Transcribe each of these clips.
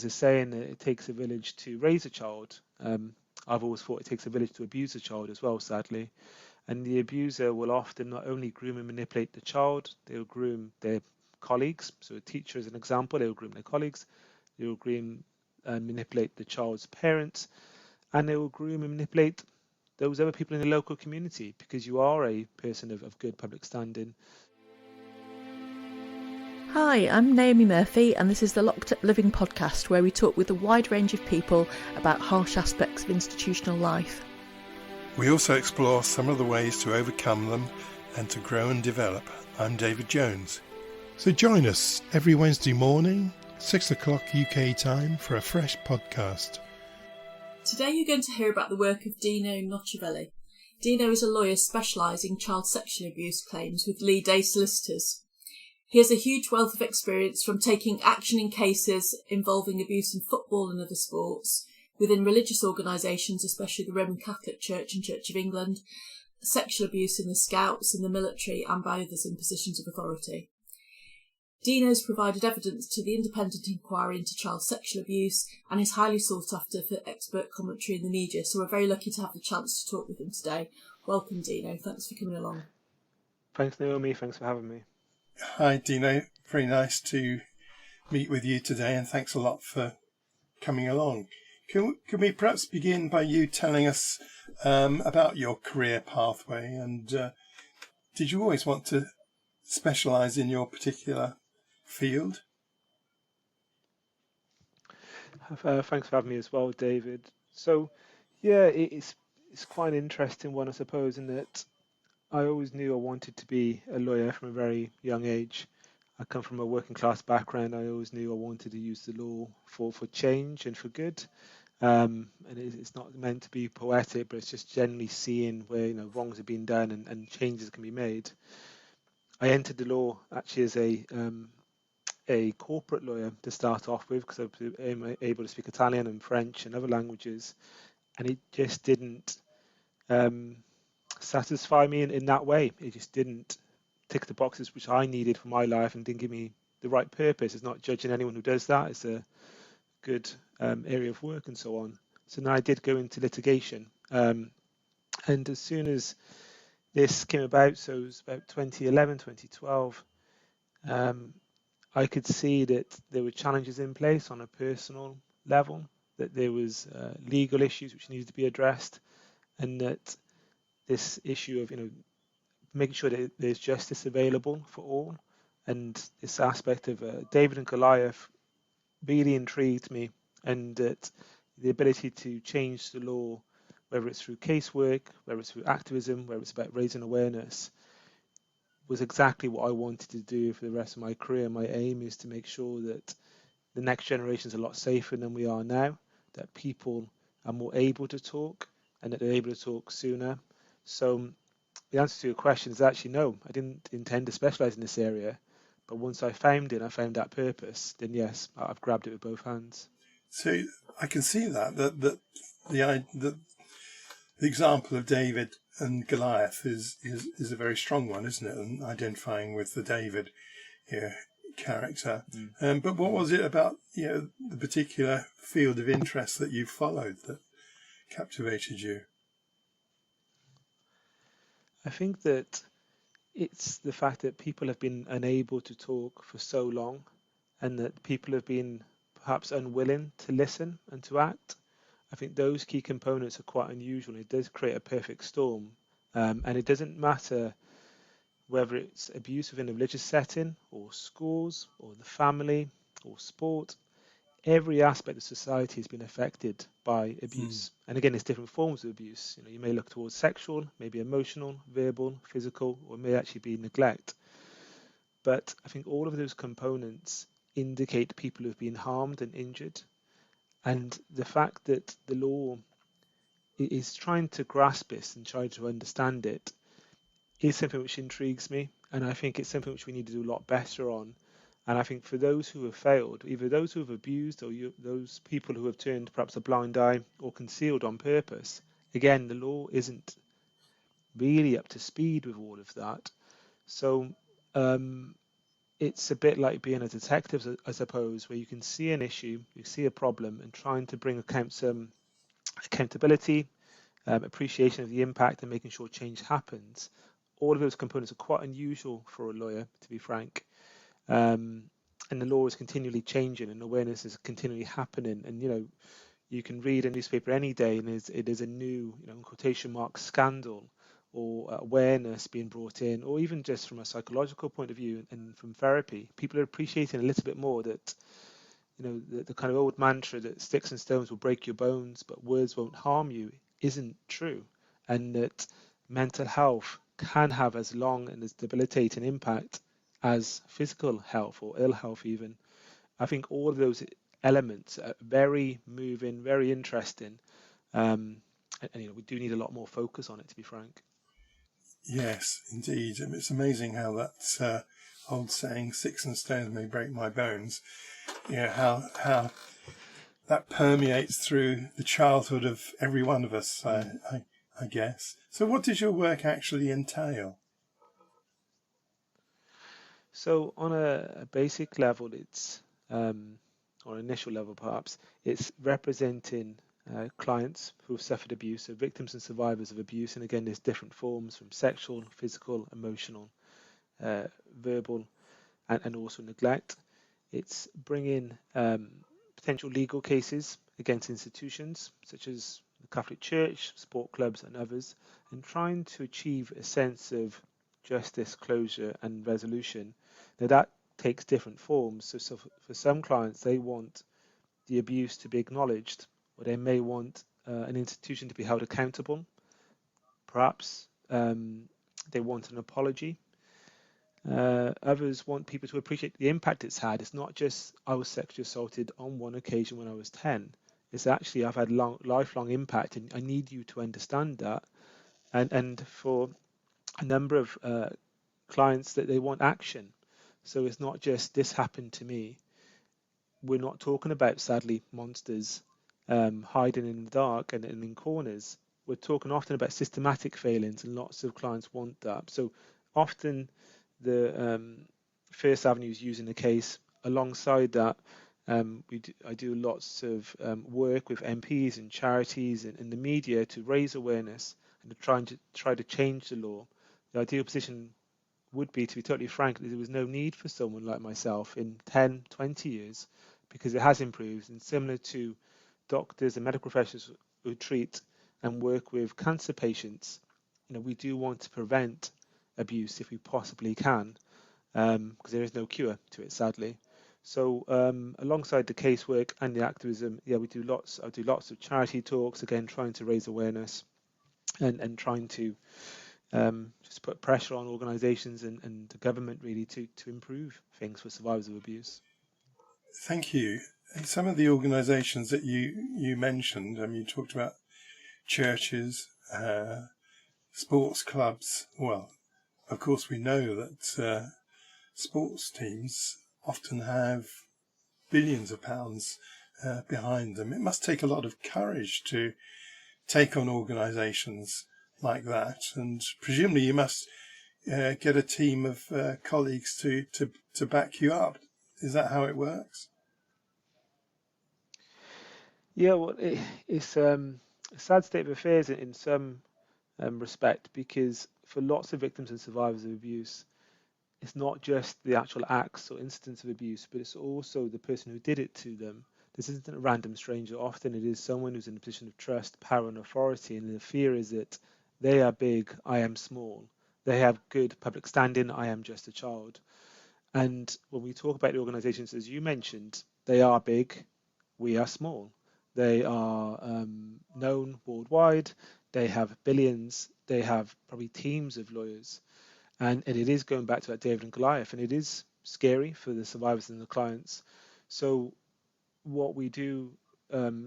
There's a saying that it takes a village to raise a child. I've always thought it takes a village to abuse a child as well, sadly. And the abuser will often not only groom and manipulate the child, they'll groom their colleagues. So a teacher is an example, they'll groom their colleagues, they'll groom and manipulate the child's parents, and they will groom and manipulate those other people in the local community, because you are a person of good public standing. Hi, I'm Naomi Murphy, and this is the Locked Up Living podcast, where we talk with a wide range of people about harsh aspects of institutional life. We also explore some of the ways to overcome them and to grow and develop. I'm David Jones. So join us every Wednesday morning, 6 o'clock UK time, for a fresh podcast. Today you're going to hear about the work of Dino Nocivelli. Dino is a lawyer specialising in child sexual abuse claims with Lead Day Solicitors. He has a huge wealth of experience from taking action in cases involving abuse in football and other sports, within religious organisations, especially the Roman Catholic Church and Church of England, sexual abuse in the Scouts, in the military and by others in positions of authority. Dino's provided evidence to the independent inquiry into child sexual abuse and is highly sought after for expert commentary in the media, so we're very lucky to have the chance to talk with him today. Welcome, Dino. Thanks for coming along. Thanks, Naomi. Thanks for having me. Hi, Dino. Very nice to meet with you today, and thanks a lot for coming along. Can we perhaps begin by you telling us about your career pathway, and did you always want to specialise in your particular field? Thanks for having me as well, David. So, yeah, it's quite an interesting one, I suppose, in that I always knew I wanted to be a lawyer from a very young age. I come from a working class background. I always knew I wanted to use the law for change and for good. And it's not meant to be poetic, but it's just generally seeing where wrongs have been done and changes can be made. I entered the law actually as a corporate lawyer to start off with, because I was able to speak Italian and French and other languages, and it just didn't satisfy me in that way. It just didn't tick the boxes which I needed for my life and didn't give me the right purpose. It's not judging anyone who does that. It's a good area of work and so on. So now I did go into litigation, and as soon as this came about, so it was about 2011, 2012, I could see that there were challenges in place on a personal level, that there was legal issues which needed to be addressed, and that this issue of making sure that there's justice available for all, and this aspect of David and Goliath really intrigued me, and that the ability to change the law, whether it's through casework, whether it's through activism, whether it's about raising awareness, was exactly what I wanted to do for the rest of my career. My aim is to make sure that the next generation is a lot safer than we are now, that people are more able to talk, and that they're able to talk sooner. So the answer to your question is actually no. I didn't intend to specialise in this area, but once I found it, I found that purpose, then yes, I've grabbed it with both hands. So I can see that the example of David and Goliath is a very strong one, isn't it? And identifying with the David character. But what was it about the particular field of interest that you followed that captivated you? I think that it's the fact that people have been unable to talk for so long, and that people have been perhaps unwilling to listen and to act. I think those key components are quite unusual. It does create a perfect storm, and it doesn't matter whether it's abuse within a religious setting or schools or the family or sport. Every aspect of society has been affected by abuse. And again, there's different forms of abuse. You may look towards sexual, maybe emotional, verbal, physical, or it may actually be neglect. But I think all of those components indicate people who have been harmed and injured. And the fact that the law is trying to grasp this and try to understand it is something which intrigues me. And I think it's something which we need to do a lot better on. And I think for those who have failed, either those who have abused or those people who have turned perhaps a blind eye or concealed on purpose, again, the law isn't really up to speed with all of that. So it's a bit like being a detective, I suppose, where you can see an issue, you see a problem, and trying to bring some accountability, appreciation of the impact, and making sure change happens. All of those components are quite unusual for a lawyer, to be frank. And the law is continually changing, and awareness is continually happening. And you can read a newspaper any day, and it is a new, in quotation marks, scandal or awareness being brought in, or even just from a psychological point of view and from therapy, people are appreciating a little bit more that, the kind of old mantra that sticks and stones will break your bones, but words won't harm you, isn't true, and that mental health can have as long and as debilitating impact as physical health or ill health even. I think all of those elements are very moving, very interesting, and we do need a lot more focus on it, to be frank. Yes, indeed. And it's amazing how that old saying, "Sticks and stones may break my bones," how that permeates through the childhood of every one of us, I guess. So what does your work actually entail? So on a basic level, it's, or initial level perhaps, it's representing clients who have suffered abuse, so victims and survivors of abuse. And again, there's different forms from sexual, physical, emotional, verbal, and also neglect. It's bringing potential legal cases against institutions such as the Catholic Church, sport clubs, and others, and trying to achieve a sense of justice, closure, and resolution. Now, that takes different forms. So for some clients, they want the abuse to be acknowledged, or they may want an institution to be held accountable. Perhaps they want an apology. Others want people to appreciate the impact it's had. It's not just I was sexually assaulted on one occasion when I was 10. It's actually I've had lifelong impact, and I need you to understand that. And for a number of clients, that they want action. So it's not just this happened to me. We're not talking about, sadly, monsters hiding in the dark and in corners. We're talking often about systematic failings, and lots of clients want that. So often the first avenue is using the case. Alongside that, I do lots of work with MPs and charities and the media to raise awareness and to try to change the law. The ideal position would be, to be totally frank, that there was no need for someone like myself in 10, 20 years, because it has improved. And similar to doctors and medical professionals who treat and work with cancer patients, we do want to prevent abuse if we possibly can, because there is no cure to it, sadly. So alongside the casework and the activism, I do lots of charity talks, again trying to raise awareness and trying to just put pressure on organisations and the government really to improve things for survivors of abuse. Thank you. Some of the organisations that you mentioned, you talked about churches, sports clubs. Well, of course, we know that sports teams often have billions of pounds behind them. It must take a lot of courage to take on organisations like that, and presumably you must get a team of colleagues to back you up. Is that how it works? Yeah, well, it's a sad state of affairs in some respect, because for lots of victims and survivors of abuse, it's not just the actual acts or incidents of abuse, but it's also the person who did it to them. This isn't a random stranger. Often it is someone who's in a position of trust, power, and authority, and the fear is that they are big, I am small. They have good public standing, I am just a child. And when we talk about the organisations, as you mentioned, they are big, we are small. They are known worldwide, they have billions, they have probably teams of lawyers. And it is going back to that David and Goliath, and it is scary for the survivors and the clients. So what we do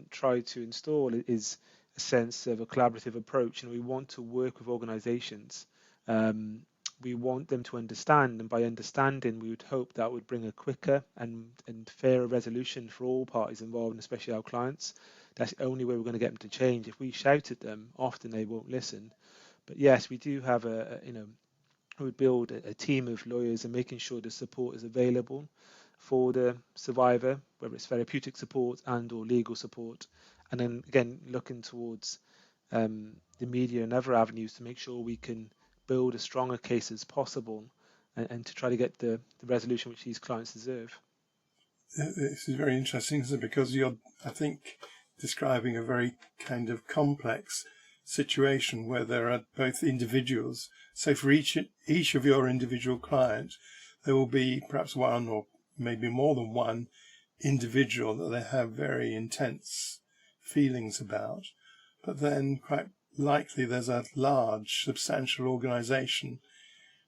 try to install is a sense of a collaborative approach, and we want to work with organizations. We want them to understand, and by understanding, we would hope that would bring a quicker and fairer resolution for all parties involved, and especially our clients. That's the only way we're going to get them to change. If we shout at them, often they won't listen. But yes, we do have a we would build a team of lawyers and making sure the support is available for the survivor, whether it's therapeutic support and or legal support. And then again, looking towards the media and other avenues to make sure we can build as strong a case as possible and to try to get the resolution which these clients deserve. This is very interesting, isn't it? Because you're, I think, describing a very kind of complex situation where there are both individuals. So for each of your individual clients, there will be perhaps one or maybe more than one individual that they have very intense feelings about. But then quite likely there's a large, substantial organisation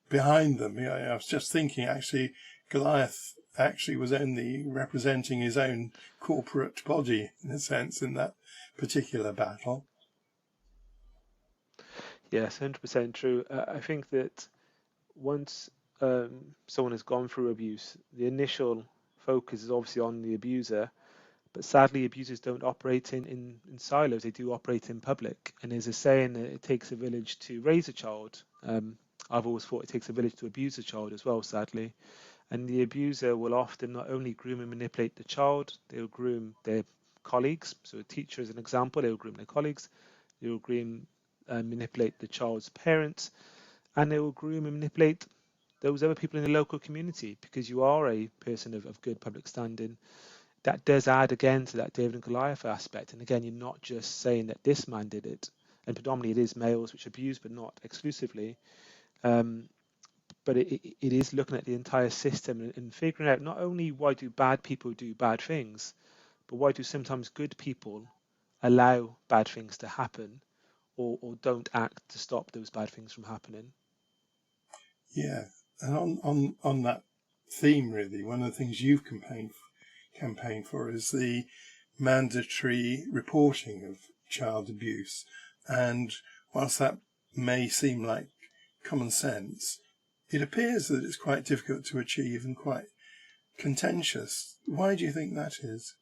behind them. I was just thinking, actually, Goliath actually was only representing his own corporate body, in a sense, in that particular battle. Yes, 100% true. I think that once someone has gone through abuse, the initial focus is obviously on the abuser, but sadly abusers don't operate in silos, they do operate in public. And there's a saying that it takes a village to raise a child. I've always thought it takes a village to abuse a child as well, sadly. And the abuser will often not only groom and manipulate the child, they'll groom their colleagues. So a teacher is an example, they'll groom their colleagues, they'll groom and manipulate the child's parents, and they will groom and manipulate those other people in the local community, because you are a person of good public standing. That does add again to that David and Goliath aspect. And again, you're not just saying that this man did it, and predominantly it is males which abuse, but not exclusively. But it is looking at the entire system and figuring out not only why do bad people do bad things, but why do sometimes good people allow bad things to happen or don't act to stop those bad things from happening. Yeah, and on that theme, really, one of the things you've campaigned for is the mandatory reporting of child abuse. And whilst that may seem like common sense, it appears that it's quite difficult to achieve and quite contentious. Why do you think that is?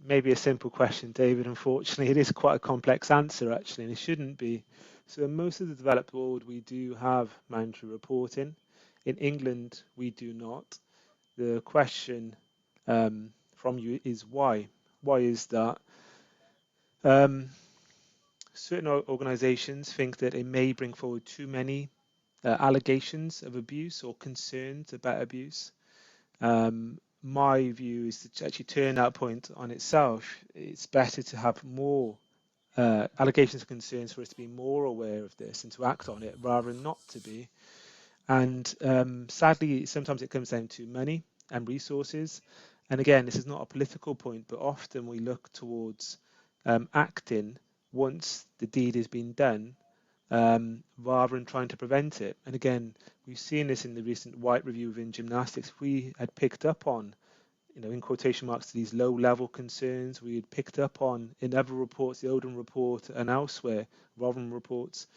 Maybe a simple question, David. Unfortunately, it is quite a complex answer, actually, and it shouldn't be. So in most of the developed world, we do have mandatory reporting. In England, we do not. The question from you is why? Why is that? Certain organisations think that it may bring forward too many allegations of abuse or concerns about abuse. My view is to actually turn that point on itself. It's better to have more allegations and concerns for us to be more aware of this and to act on it rather than not to be. And sadly, sometimes it comes down to money and resources. And again, this is not a political point, but often we look towards acting once the deed has been done, rather than trying to prevent it. And again, we've seen this in the recent White Review within gymnastics. We had picked up on, in quotation marks, these low-level concerns. We had picked up on, in other reports, the Odin report and elsewhere, Rotherham reports,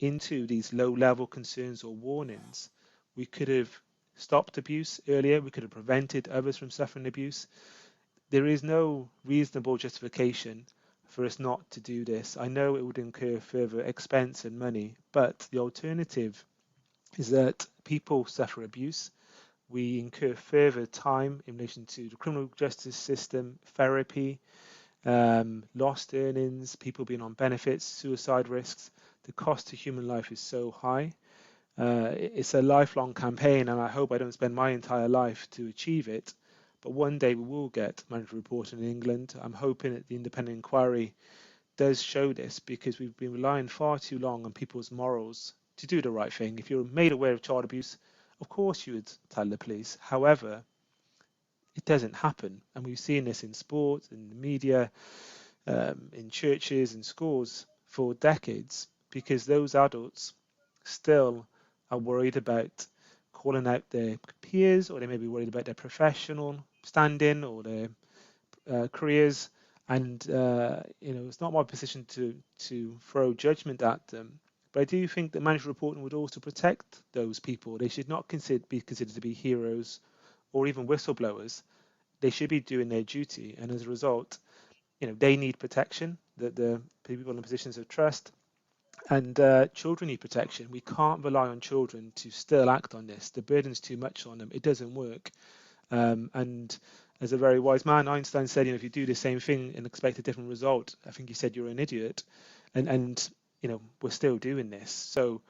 into these low-level concerns or warnings. We could have stopped abuse earlier. We could have prevented others from suffering abuse. There is no reasonable justification for us not to do this. I know it would incur further expense and money, but the alternative is that people suffer abuse. We incur further time in relation to the criminal justice system, therapy, lost earnings, people being on benefits, suicide risks. The cost to human life is so high. It's a lifelong campaign, and I hope I don't spend my entire life to achieve it. But one day we will get mandatory reporting in England. I'm hoping that the independent inquiry does show this, because we've been relying far too long on people's morals to do the right thing. If you're made aware of child abuse, of course you would tell the police. However, it doesn't happen. And we've seen this in sport, in the media, in churches and schools for decades, because those adults still are worried about calling out their peers, or they may be worried about their professional standing or their careers. And it's not my position to throw judgment at them, but I do think that mandatory reporting would also protect those people. They should not be considered to be heroes or even whistleblowers. They should be doing their duty, and as a result, they need protection. That the people in positions of trust And children need protection. We can't rely on children to still act on this. The burden's too much on them. It doesn't work. And as a very wise man, Einstein said, if you do the same thing and expect a different result, I think he said you're an idiot. And we're still doing this. So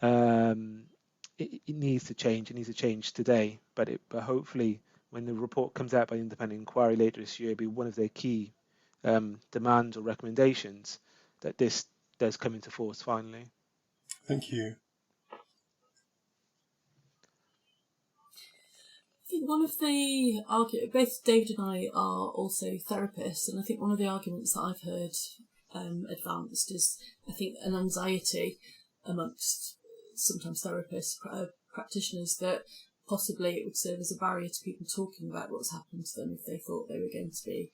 it needs to change. It needs to change today. But hopefully, when the report comes out by the independent inquiry later this year, it'll be one of their key demands or recommendations that this does come into force finally. Thank you. I think one of the arguments, both David and I are also therapists, and I think one of the arguments that I've heard advanced is, I think, an anxiety amongst sometimes therapists, practitioners, that possibly it would serve as a barrier to people talking about what's happened to them if they thought they were going to be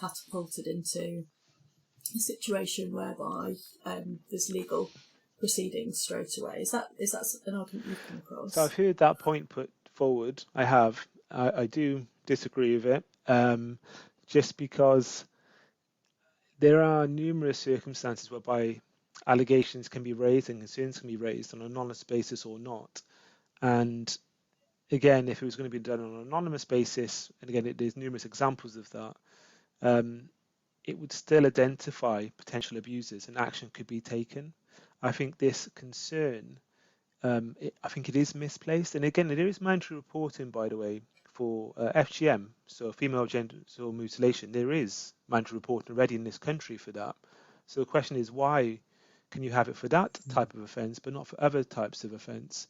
catapulted into a situation whereby there's legal proceedings straight away. Is that an argument you've come across? So I've heard that point put forward. I have. I do disagree with it, just because there are numerous circumstances whereby allegations can be raised and concerns can be raised on an anonymous basis or not. And again, if it was going to be done on an anonymous basis, and again, there's numerous examples of that, it would still identify potential abusers and action could be taken. I think this concern, I think it is misplaced. And again, there is mandatory reporting, by the way, for FGM, so female genital mutilation. There is mandatory reporting already in this country for that. So the question is, why can you have it for that type of offence, but not for other types of offence?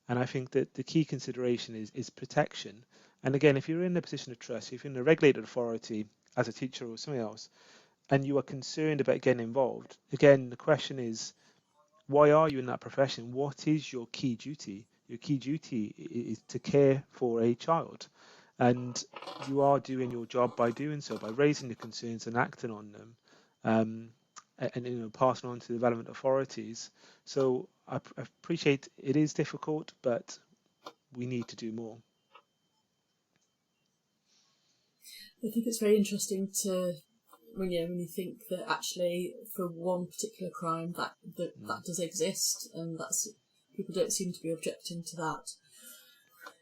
And I think that the key consideration is protection. And again, if you're in a position of trust, if you're in a regulated authority as a teacher or something else, and you are concerned about getting involved, again, the question is, why are you in that profession? What is your key duty? Your key duty is to care for a child. And you are doing your job by doing so, by raising the concerns and acting on them, and passing on to the relevant authorities. So I appreciate it is difficult, but we need to do more. I think it's very interesting to when you think that actually for one particular crime that does exist, and that's people don't seem to be objecting to that.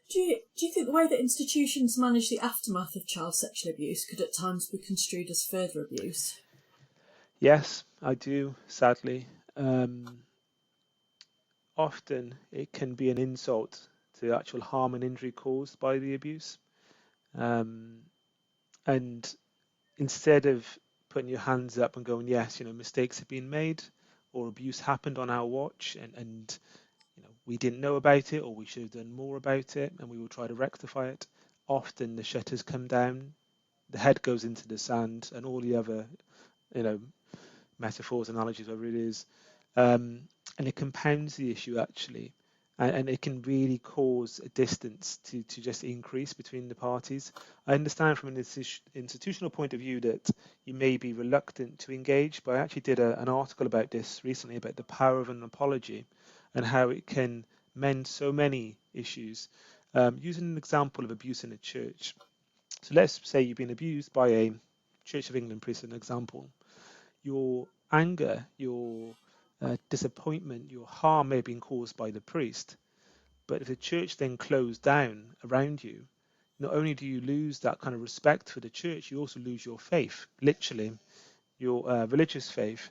Do you think the way that institutions manage the aftermath of child sexual abuse could at times be construed as further abuse? Yes, I do, sadly. Often it can be an insult to the actual harm and injury caused by the abuse. And instead of putting your hands up and going, yes, mistakes have been made or abuse happened on our watch, and we didn't know about it, or we should have done more about it, and we will try to rectify it. Often the shutters come down, the head goes into the sand, and all the other, metaphors, analogies, whatever it is, and it compounds the issue actually, and it can really cause a distance to just increase between the parties. I understand from an institutional point of view that you may be reluctant to engage, but I actually did an article about this recently, about the power of an apology and how it can mend so many issues, using an example of abuse in a church. So let's say you've been abused by a Church of England priest, an example. Your anger, your disappointment, your harm may have been caused by the priest, but if the church then closed down around you, not only do you lose that kind of respect for the church, you also lose your faith, literally, your religious faith.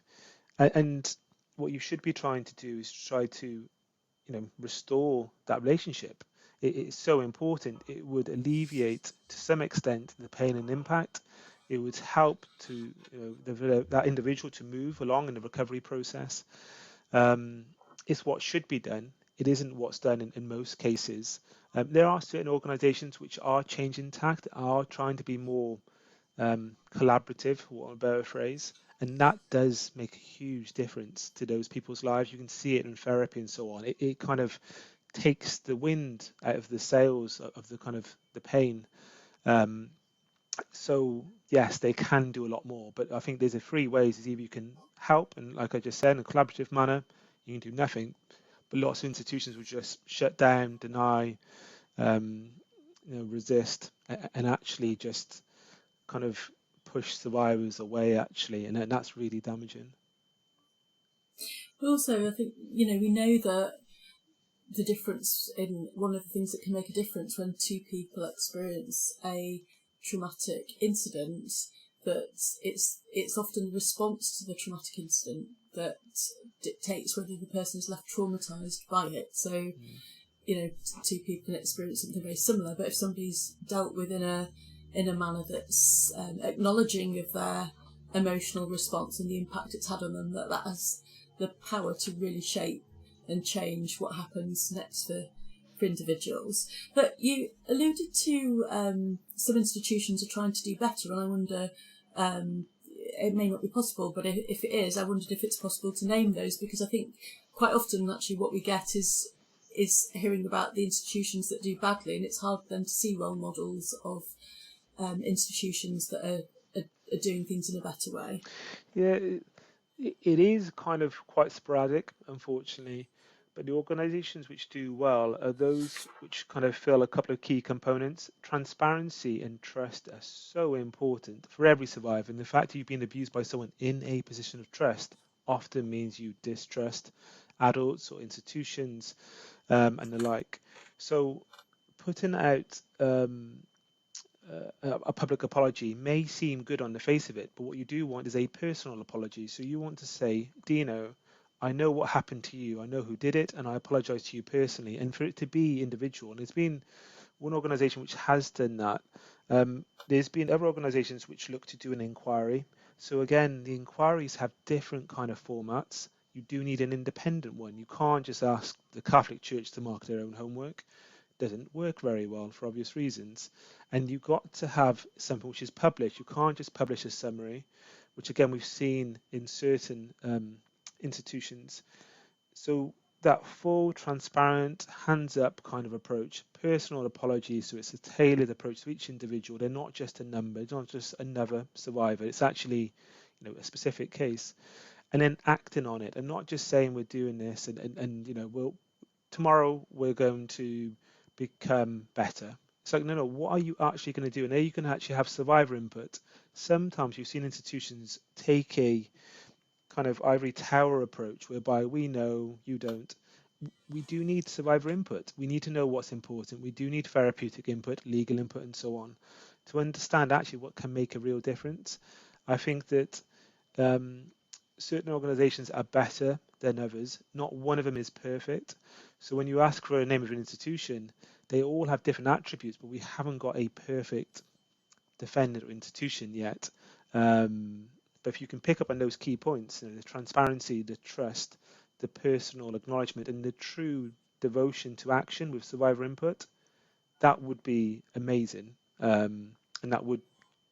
And what you should be trying to do is try to, restore that relationship. It is so important. It would alleviate to some extent the pain and impact. It would help to that individual to move along in the recovery process. It's what should be done. It isn't what's done in most cases. There are certain organisations which are changing tact, are trying to be more collaborative, or a better phrase, and that does make a huge difference to those people's lives. You can see it in therapy and so on. It kind of takes the wind out of the sails of the kind of the pain. So yes, they can do a lot more, but I think there's three ways. Is either you can help, and like I just said, in a collaborative manner, you can do nothing. But lots of institutions will just shut down, deny, resist, and actually just kind of push survivors away, actually, and that's really damaging. Also, I think, we know that the difference in one of the things that can make a difference when two people experience a traumatic incident, that it's often the response to the traumatic incident that dictates whether the person is left traumatised by it. So, two people can experience something very similar, but if somebody's dealt with in a manner that's acknowledging of their emotional response and the impact it's had on them, that has the power to really shape and change what happens next for individuals. But you alluded to some institutions are trying to do better, and I wonder, it may not be possible, but if it is, I wondered if it's possible to name those, because I think quite often actually what we get is hearing about the institutions that do badly, and it's hard then to see role models of institutions that are doing things in a better way. Yeah, it is kind of quite sporadic, unfortunately, but the organisations which do well are those which kind of fill a couple of key components. Transparency and trust are so important for every survivor, and the fact that you've been abused by someone in a position of trust often means you distrust adults or institutions and the like. So putting out a public apology may seem good on the face of it, but what you do want is a personal apology. So you want to say, Dino, I know what happened to you, I know who did it, and I apologise to you personally. And for it to be individual, and there's been one organisation which has done that. There's been other organisations which look to do an inquiry. So again, the inquiries have different kind of formats. You do need an independent one. You can't just ask the Catholic Church to mark their own homework. Doesn't work very well for obvious reasons, and you've got to have something which is published. You can't just publish a summary, which again we've seen in certain institutions. So that full, transparent, hands up kind of approach, personal apology, so it's a tailored approach to each individual. They're not just a number, it's not just another survivor, it's actually a specific case, and then acting on it, and not just saying we're doing this and tomorrow we're going to become better. It's like, no, what are you actually going to do? And are you going to actually have survivor input? Sometimes you've seen institutions take a kind of ivory tower approach whereby we know, you don't. We do need survivor input. We need to know what's important. We do need therapeutic input, legal input, and so on, to understand actually what can make a real difference. I think that certain organizations are better than others. Not one of them is perfect. So when you ask for a name of an institution, they all have different attributes, but we haven't got a perfect defendant or institution yet. But if you can pick up on those key points, the transparency, the trust, the personal acknowledgement, and the true devotion to action with survivor input, that would be amazing. And that would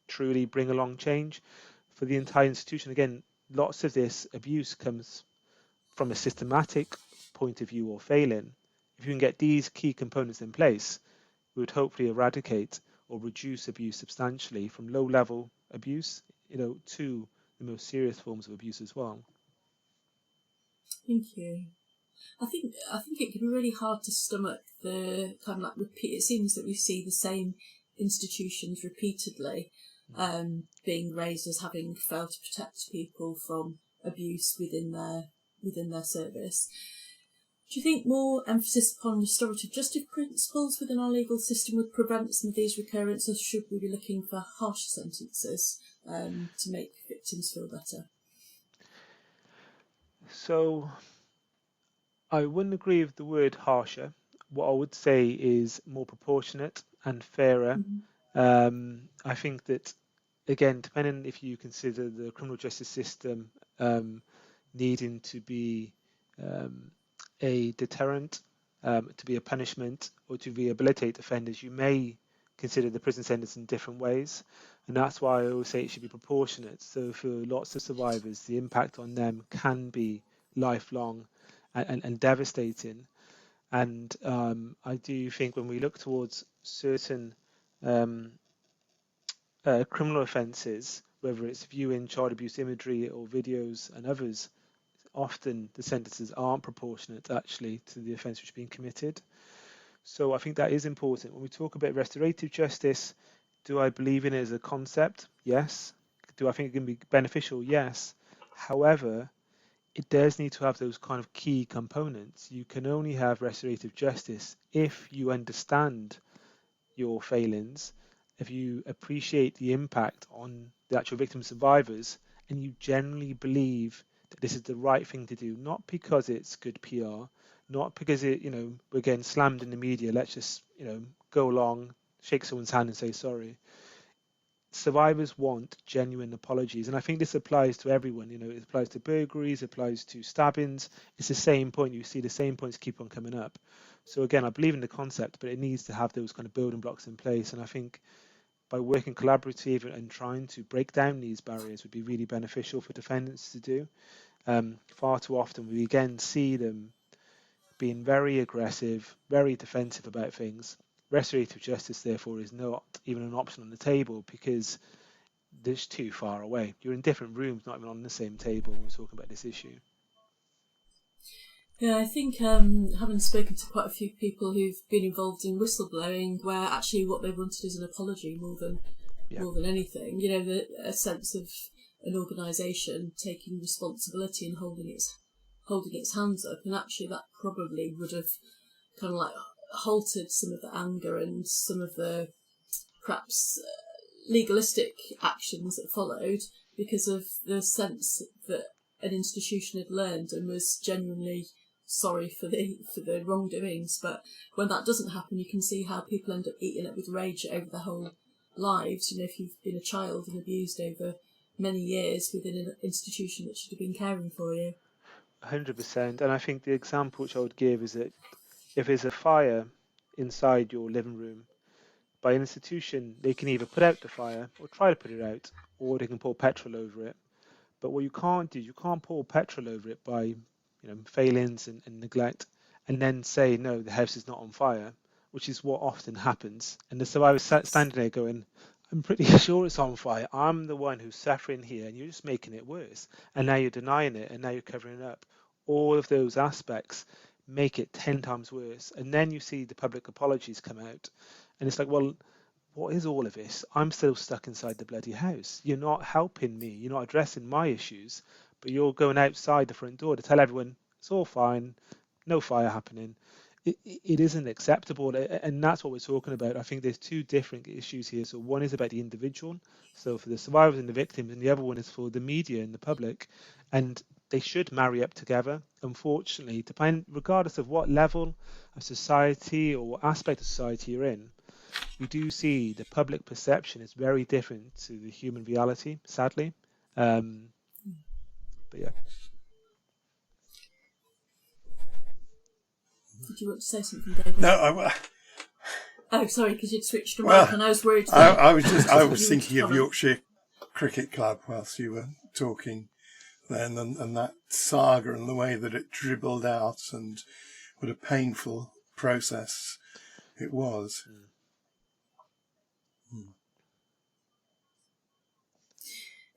truly bring along change for the entire institution. Again, lots of this abuse comes from a systematic point of view or failing. If you can get these key components in place, we would hopefully eradicate or reduce abuse substantially, from low-level abuse, to the most serious forms of abuse as well. Thank you. I think it can be really hard to stomach the kind of like repeat. It seems that we see the same institutions repeatedly being raised as having failed to protect people from abuse within their service. Do you think more emphasis upon restorative justice principles within our legal system would prevent some of these recurrences, or should we be looking for harsher sentences to make victims feel better? So I wouldn't agree with the word harsher. What I would say is more proportionate and fairer. I think that, again, depending if you consider the criminal justice system needing to be a deterrent, to be a punishment, or to rehabilitate offenders, you may consider the prison sentence in different ways. And that's why I always say it should be proportionate. So for lots of survivors, the impact on them can be lifelong and devastating. And I do think when we look towards certain criminal offences, whether it's viewing child abuse imagery or videos and others, often the sentences aren't proportionate actually to the offence which is being committed. So I think that is important. When we talk about restorative justice, do I believe in it as a concept? Yes. Do I think it can be beneficial? Yes. However, it does need to have those kind of key components. You can only have restorative justice if you understand your failings, if you appreciate the impact on the actual victim survivors, and you generally believe that this is the right thing to do, not because it's good PR, not because we're getting slammed in the media, let's just, go along, shake someone's hand and say sorry. Survivors want genuine apologies, and I think this applies to everyone. It applies to burglaries, it applies to stabbings. It's the same point. You see the same points keep on coming up. So again, I believe in the concept, but it needs to have those kind of building blocks in place. And I think by working collaborative and trying to break down these barriers would be really beneficial for defendants to do. Far too often we again see them being very aggressive, very defensive about things. Restorative justice, therefore, is not even an option on the table because they're too far away. You're in different rooms, not even on the same table when we're talking about this issue. Yeah, I think having spoken to quite a few people who've been involved in whistleblowing, where actually what they wanted is an apology more than anything. A sense of an organisation taking responsibility and holding its hands up, and actually that probably would have kind of like halted some of the anger and some of the perhaps legalistic actions that followed, because of the sense that an institution had learned and was genuinely sorry for the wrongdoings. But when that doesn't happen, you can see how people end up eating it with rage over their whole lives. If you've been a child and abused over many years within an institution that should have been caring for you. 100%. And I think the example which I would give is that if there's a fire inside your living room, by an institution, they can either put out the fire or try to put it out, or they can pour petrol over it. But what you can't do, you can't pour petrol over it by failings and neglect, and then say, no, the house is not on fire, which is what often happens. And the survivor's standing there going, I'm pretty sure it's on fire. I'm the one who's suffering here, and you're just making it worse. And now you're denying it, and now you're covering it up. All of those aspects make it 10 times worse. And then you see the public apologies come out, and it's like, well, what is all of this? I'm still stuck inside the bloody house. You're not helping me. You're not addressing my issues, but you're going outside the front door to tell everyone it's all fine, no fire happening. It isn't acceptable, and that's what we're talking about. I think there's two different issues here. So one is about the individual, so for the survivors and the victims, and the other one is for the media and the public, and they should marry up together. Unfortunately, regardless of what level of society or what aspect of society you're in, we do see the public perception is very different to the human reality, sadly. But yeah. Did you want to say something, David? No, Oh, sorry, because you'd switched to mic, and I was worried. I was thinking of Yorkshire Cricket Club whilst you were talking then, and that saga and the way that it dribbled out, and what a painful process it was.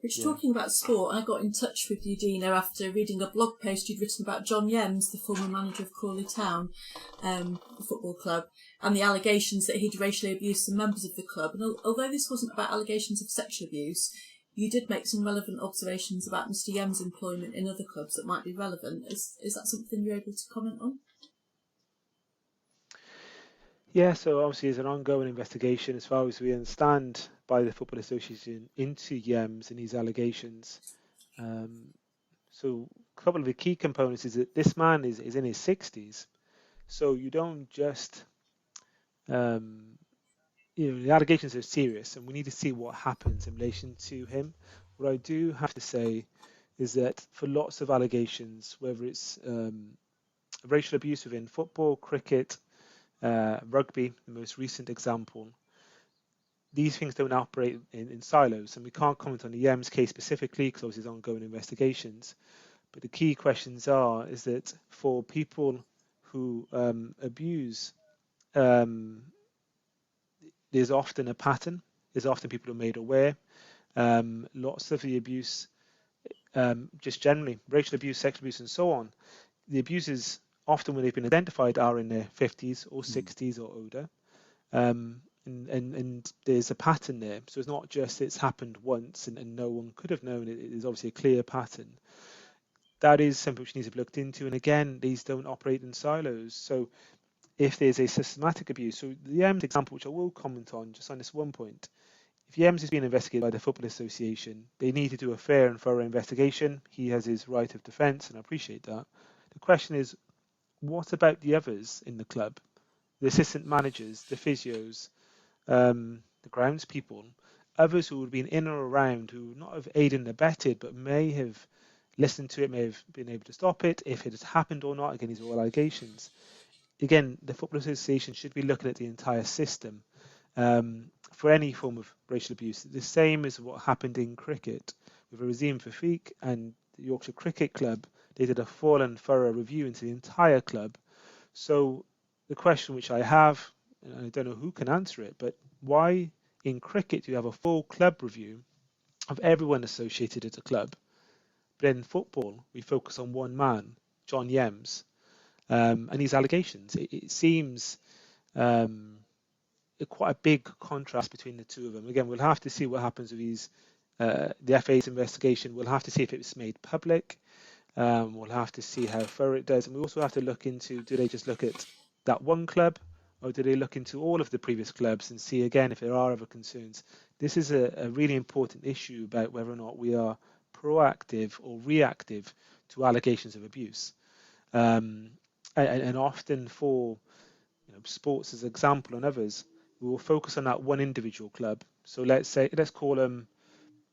Which, talking about sport, I got in touch with you, Dino, after reading a blog post you'd written about John Yems, the former manager of Crawley Town football club, and the allegations that he'd racially abused some members of the club. And although this wasn't about allegations of sexual abuse, you did make some relevant observations about Mr. Yems' employment in other clubs that might be relevant. Is that something you're able to comment on? Yeah, so obviously there's an ongoing investigation, as far as we understand, by the Football Association into Yems and these allegations. So a couple of the key components is that this man is in his 60s. So you don't just, the allegations are serious, and we need to see what happens in relation to him. What I do have to say is that for lots of allegations, whether it's racial abuse within football, cricket, rugby, the most recent example, these things don't operate in silos, and we can't comment on the Yems case specifically because obviously there's ongoing investigations. But the key questions is that for people who abuse, there's often a pattern. There's often people who are made aware. Lots of the abuse, just generally, racial abuse, sexual abuse, and so on, the abuses often when they've been identified are in their 50s or 60s or older. And there's a pattern there. So it's not just it's happened once and no one could have known it. There's obviously a clear pattern. that is something which needs to be looked into. And again, these don't operate in silos. So if there's a systematic abuse, so the EMS example, which I will comment on just on this one point, if EMS is being investigated by the Football Association, they need to do a fair and thorough investigation. He has his right of defence, and I appreciate that. The question is, what about the others in the club? The assistant managers, the physios, the grounds people, others who would have been in or around, who would not have aided and abetted, but may have listened to it, may have been able to stop it, if it has happened or not. Again, these are all allegations. Again, the Football Association should be looking at the entire system for any form of racial abuse. The same as what happened in cricket with Razim Fafiq and the Yorkshire Cricket Club. They did a full and thorough review into the entire club. So the question which I have, and I don't know who can answer it, but why in cricket do you have a full club review of everyone associated at a club? But in football, we focus on one man, John Yems, and these allegations. It seems quite a big contrast between the two of them. Again, we'll have to see what happens with these. The FA's investigation. We'll have to see if it was made public. We'll have to see how thorough it does, and we also have to look into, do they just look at that one club, or do they look into all of the previous clubs and see again if there are other concerns? This is a really important issue about whether or not we are proactive or reactive to allegations of abuse. And often for sports as an example and others, we will focus on that one individual club. So let's call them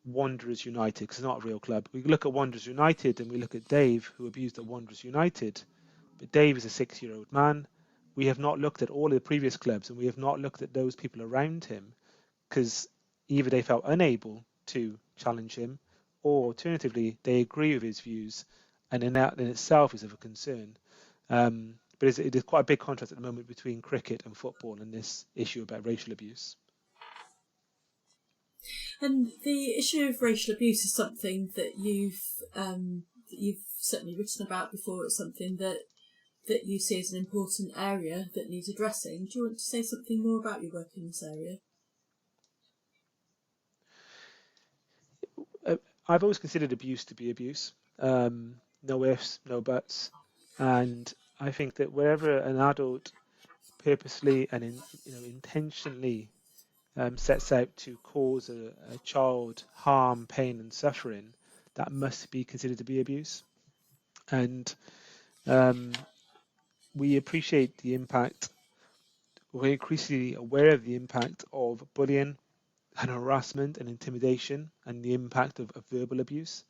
Wanderers United, because it's not a real club. We look at Wanderers United and we look at Dave, who abused at Wanderers United. But Dave is a 6-year-old man. We have not looked at all of the previous clubs, and we have not looked at those people around him, because either they felt unable to challenge him, or alternatively, they agree with his views, and in that in itself is of a concern. But it is quite a big contrast at the moment between cricket and football and this issue about racial abuse. And the issue of racial abuse is something that you've certainly written about before. It's something that you see as an important area that needs addressing. Do you want to say something more about your work in this area? I've always considered abuse to be abuse. No ifs, no buts. And I think that wherever an adult purposely and intentionally sets out to cause a child harm, pain, and suffering, that must be considered to be abuse. And we appreciate the impact. We're increasingly aware of the impact of bullying and harassment and intimidation and the impact of verbal abuse.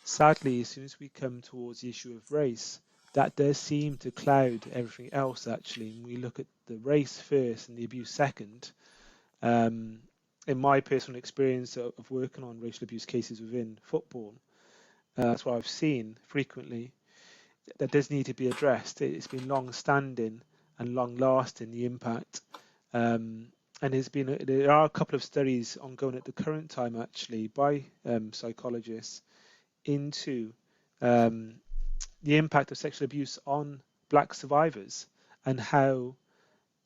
Sadly, as soon as we come towards the issue of race, that does seem to cloud everything else, actually. And we look at the race first and the abuse second. In my personal experience of working on racial abuse cases within football, that's what I've seen frequently. That does need to be addressed. It's been long-standing and long-lasting, the impact. And there are a couple of studies ongoing at the current time, actually, by psychologists into the impact of sexual abuse on black survivors and how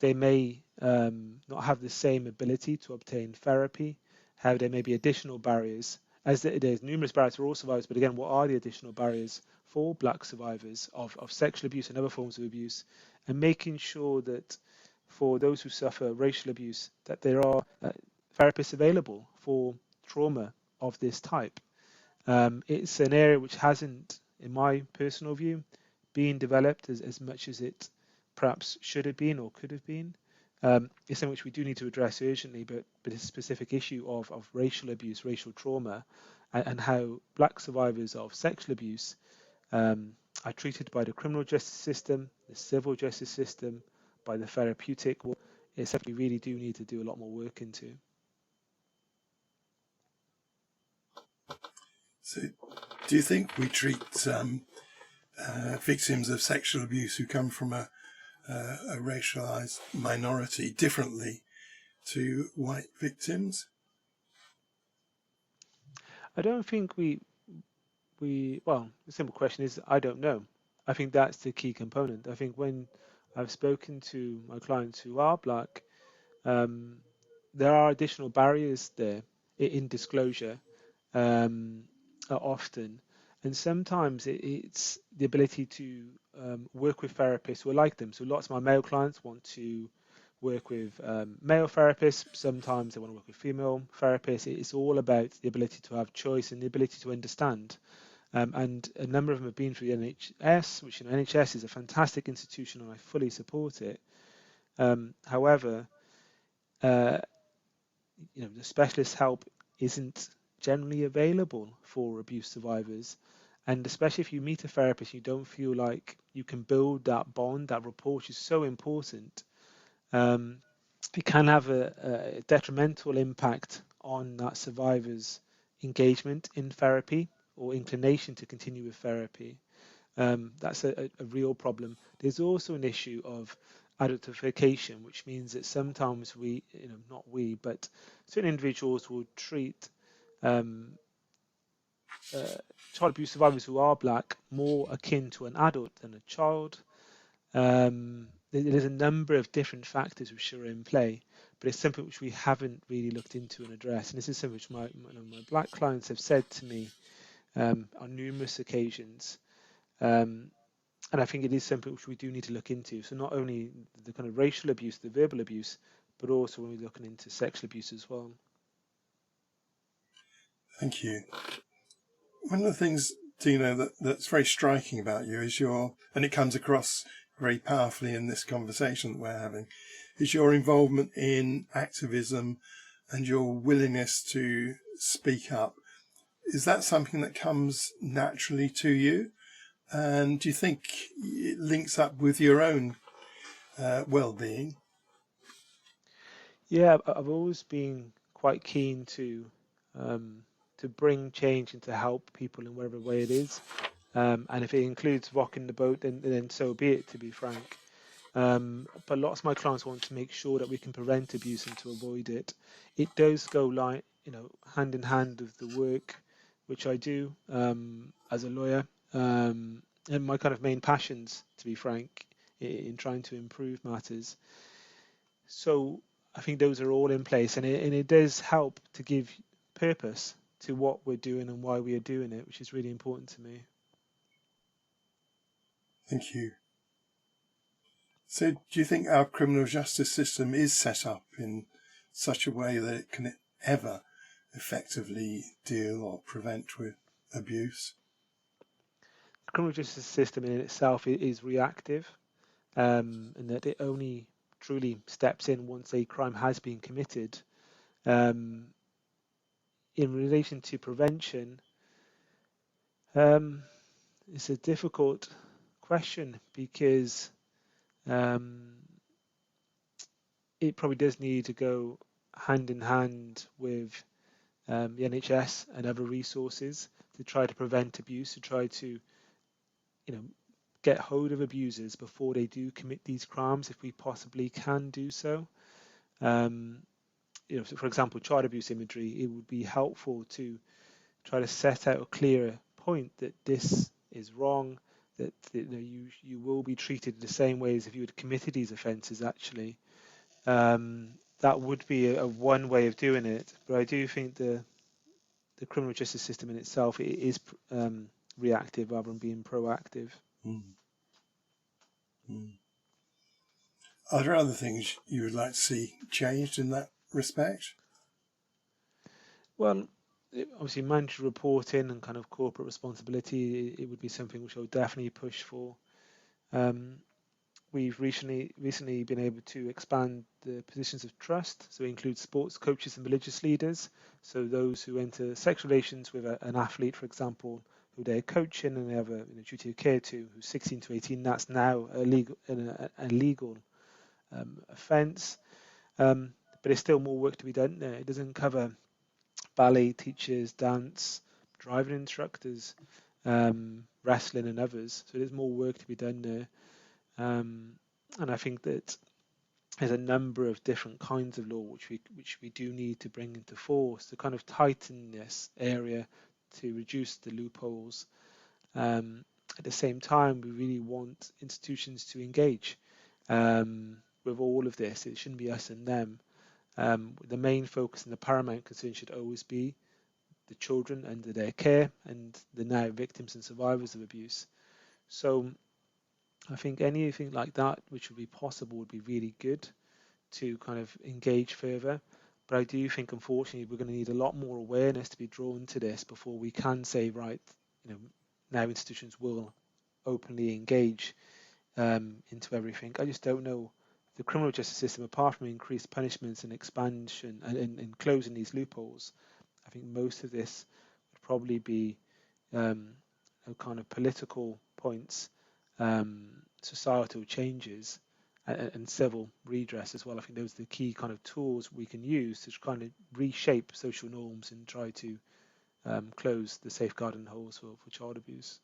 they may not have the same ability to obtain therapy, how there may be additional barriers, as there's numerous barriers for all survivors, but again, what are the additional barriers for black survivors of sexual abuse and other forms of abuse, and making sure that for those who suffer racial abuse, that there are therapists available for trauma of this type. It's an area which hasn't, in my personal view, been developed as much as it perhaps should have been or could have been. It's something which we do need to address urgently, but it's a specific issue of racial abuse, racial trauma, and how black survivors of sexual abuse are treated by the criminal justice system, the civil justice system, by the therapeutic. It's something we really do need to do a lot more work into. So, do you think we treat victims of sexual abuse who come from a racialized minority differently to white victims? I don't think well, the simple question is, I don't know. I think that's the key component. I think when I've spoken to my clients who are black, there are additional barriers there in disclosure often. And sometimes it's the ability to work with therapists who are like them. So lots of my male clients want to work with male therapists. Sometimes they want to work with female therapists. It's all about the ability to have choice and the ability to understand. And a number of them have been through the NHS, which, NHS is a fantastic institution and I fully support it. However, the specialist help isn't generally available for abuse survivors. And especially if you meet a therapist, you don't feel like you can build that bond, that rapport, which is so important. It can have a detrimental impact on that survivor's engagement in therapy or inclination to continue with therapy. That's a real problem. There's also an issue of adultification, which means that sometimes but certain individuals will treat child abuse survivors who are black more akin to an adult than a child. There's a number of different factors which are in play, but it's something which we haven't really looked into and addressed. And this is something which my black clients have said to me on numerous occasions. And I think it is something which we do need to look into. So not only the kind of racial abuse, the verbal abuse, but also when we're looking into sexual abuse as well. Thank you. One of the things, Dino, that's very striking about you is and it comes across very powerfully in this conversation that we're having, is your involvement in activism and your willingness to speak up. Is that something that comes naturally to you? And do you think it links up with your own well-being? Yeah, I've always been quite keen to bring change and to help people in whatever way it is. And if it includes rocking the boat, then so be it, to be frank. But lots of my clients want to make sure that we can prevent abuse and to avoid it. It does go hand in hand with the work which I do as a lawyer, and my kind of main passions, to be frank, in trying to improve matters. So I think those are all in place, and it does help to give purpose to what we're doing and why we are doing it, which is really important to me. Thank you. So do you think our criminal justice system is set up in such a way that it can ever effectively deal or prevent with abuse? The criminal justice system in itself is reactive, and that it only truly steps in once a crime has been committed. In relation to prevention, it's a difficult question because it probably does need to go hand in hand with the NHS and other resources to try to prevent abuse, to try to get hold of abusers before they do commit these crimes, if we possibly can do so. So for example, child abuse imagery, it would be helpful to try to set out a clearer point that this is wrong, that you will be treated the same way as if you had committed these offences, actually. That would be a one way of doing it, but I do think the criminal justice system in itself is reactive rather than being proactive. Are there other things you would like to see changed in that respect? Well, obviously mandatory reporting and kind of corporate responsibility, it would be something which I would definitely push for. We've recently been able to expand the positions of trust, so it includes sports coaches and religious leaders. So those who enter sexual relations with an athlete, for example, who they're coaching and they have a duty of care to, who's 16 to 18, that's now a legal offence. But there's still more work to be done there. It doesn't cover ballet teachers, dance, driving instructors, wrestling and others. So there's more work to be done there. And I think that there's a number of different kinds of law which we do need to bring into force to kind of tighten this area to reduce the loopholes. At the same time, we really want institutions to engage with all of this. It shouldn't be us and them. The main focus and the paramount concern should always be the children under their care and the now victims and survivors of abuse. So I think anything like that which would be possible would be really good to kind of engage further. But I do think, unfortunately, we're going to need a lot more awareness to be drawn to this before we can say, right, now institutions will openly engage into everything. I just don't know the criminal justice system, apart from increased punishments and expansion and closing these loopholes. I think most of this would probably be kind of political points, societal changes, and civil redress as well. I think those are the key kind of tools we can use to kind of reshape social norms and try to close the safeguarding holes for child abuse.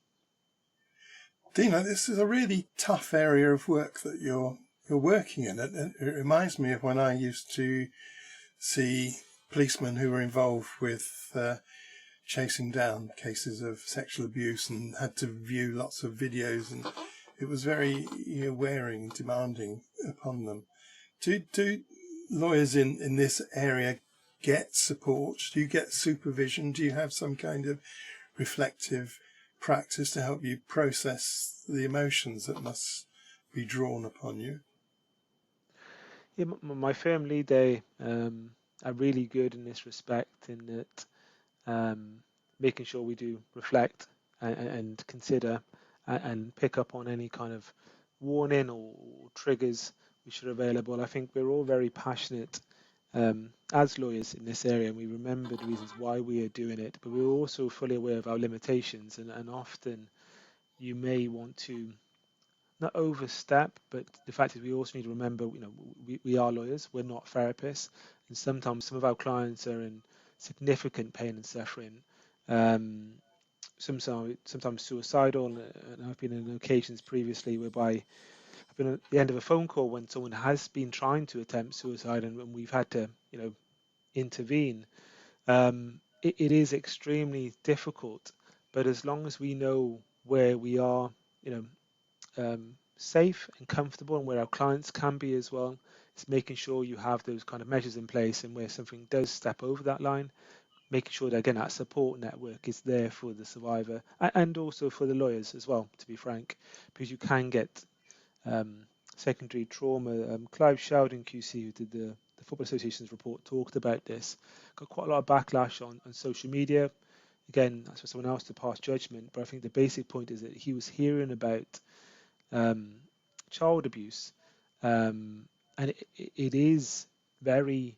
Dino, this is a really tough area of work that you're working in. It reminds me of when I used to see policemen who were involved with chasing down cases of sexual abuse and had to view lots of videos, and it was very wearing and demanding upon them. Do lawyers in this area get support? Do you get supervision? Do you have some kind of reflective practice to help you process the emotions that must be drawn upon you? Yeah, my firm lead day are really good in this respect, in that making sure we do reflect and consider and pick up on any kind of warning or triggers which are available. I think we're all very passionate as lawyers in this area, and we remember the reasons why we are doing it, but we're also fully aware of our limitations, and often you may want to not overstep, but the fact is we also need to remember, we are lawyers, we're not therapists, and sometimes some of our clients are in significant pain and suffering, sometimes suicidal, and I've been in occasions previously whereby I've been at the end of a phone call when someone has been trying to attempt suicide, and we've had to, intervene. It is extremely difficult, but as long as we know where we are, safe and comfortable, and where our clients can be as well, it's making sure you have those kind of measures in place, and where something does step over that line, making sure that, again, that support network is there for the survivor and also for the lawyers as well, to be frank, because you can get secondary trauma. Clive Sheldon QC, who did the Football Association's report, talked about this, got quite a lot of backlash on social media. Again, that's for someone else to pass judgment, but I think the basic point is that he was hearing about child abuse, and it is very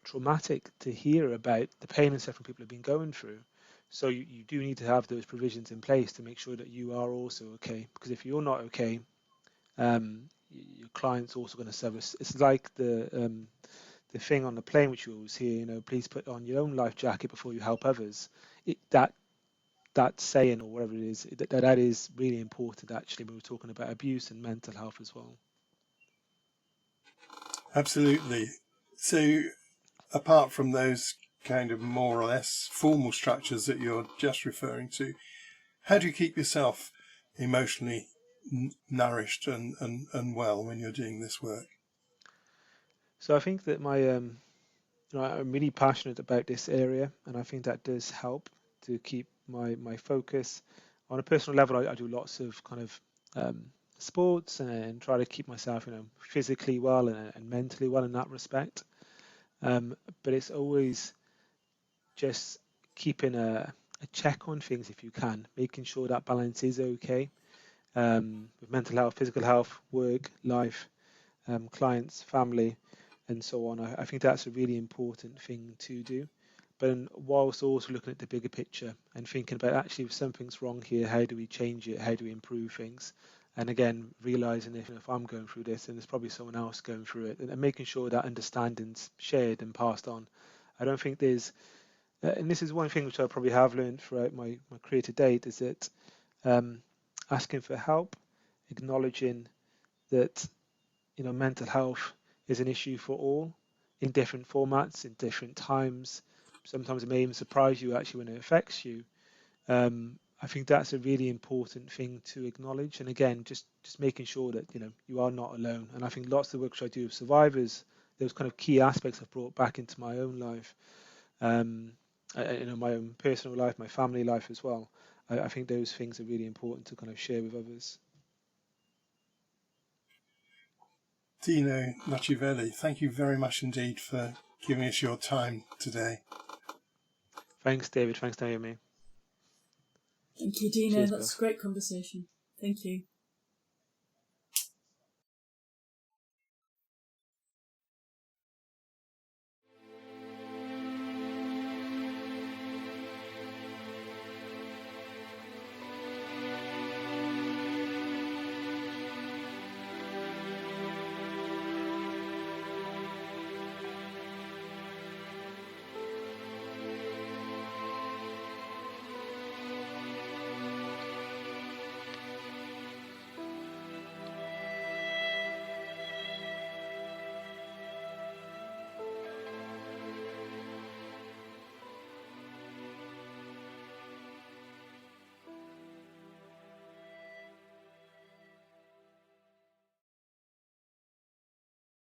traumatic to hear about the pain and suffering people have been going through. So you do need to have those provisions in place to make sure that you are also okay, because if you're not okay, your client's also going to suffer. It's like the thing on the plane which you always hear, please put on your own life jacket before you help others. That saying, or whatever it is, that is really important, actually, when we're talking about abuse and mental health as well. Absolutely. So apart from those kind of more or less formal structures that you're just referring to, how do you keep yourself emotionally nourished and well when you're doing this work? So I think that I'm really passionate about this area, and I think that does help to keep my focus. On a personal level, I do lots of kind of sports and try to keep myself, physically well and mentally well in that respect. But it's always just keeping a check on things if you can, making sure that balance is okay, with mental health, physical health, work, life, clients, family, and so on. I think that's a really important thing to do. But whilst also looking at the bigger picture and thinking about, actually, if something's wrong here, how do we change it? How do we improve things? And again, realizing if I'm going through this, then there's probably someone else going through it, and making sure that understanding's shared and passed on. I don't think there's, and this is one thing which I probably have learned throughout my career to date, is that asking for help, acknowledging that mental health is an issue for all in different formats, in different times. Sometimes it may even surprise you actually when it affects you. I think that's a really important thing to acknowledge. And again, just making sure that you are not alone. And I think lots of the work which I do with survivors, those kind of key aspects I've brought back into my own life. my own personal life, my family life as well. I think those things are really important to kind of share with others. Dino Nocivelli, thank you very much indeed for giving us your time today. Thanks, David. Thanks, Naomi. Thank you, Dino. Cheers, That's a great conversation. Thank you.